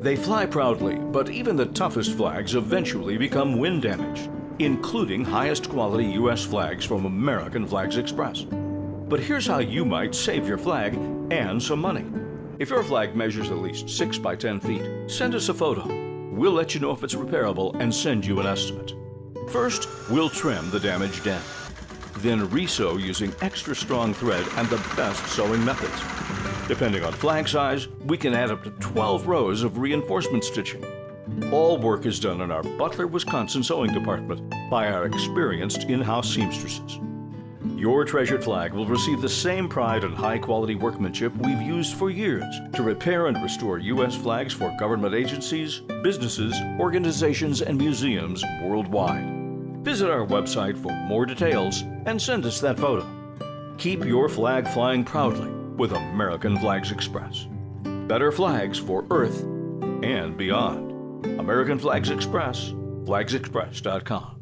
They fly proudly, but even the toughest flags eventually become wind damaged, including highest quality U.S. flags from American Flags Express. But here's how you might save your flag and some money. If your flag measures at least 6 by 10 feet, send us a photo. We'll let you know if it's repairable and send you an estimate. First, we'll trim the damaged end. Then resew using extra strong thread and the best sewing methods. Depending on flag size, we can add up to 12 rows of reinforcement stitching. All work is done in our Butler, Wisconsin sewing department by our experienced in-house seamstresses. Your treasured flag will receive the same pride and high-quality workmanship we've used for years to repair and restore U.S. flags for government agencies, businesses, organizations, and museums worldwide. Visit our website for more details and send us that photo. Keep your flag flying proudly with American Flags Express. Better flags for Earth and beyond. American Flags Express, flagsexpress.com.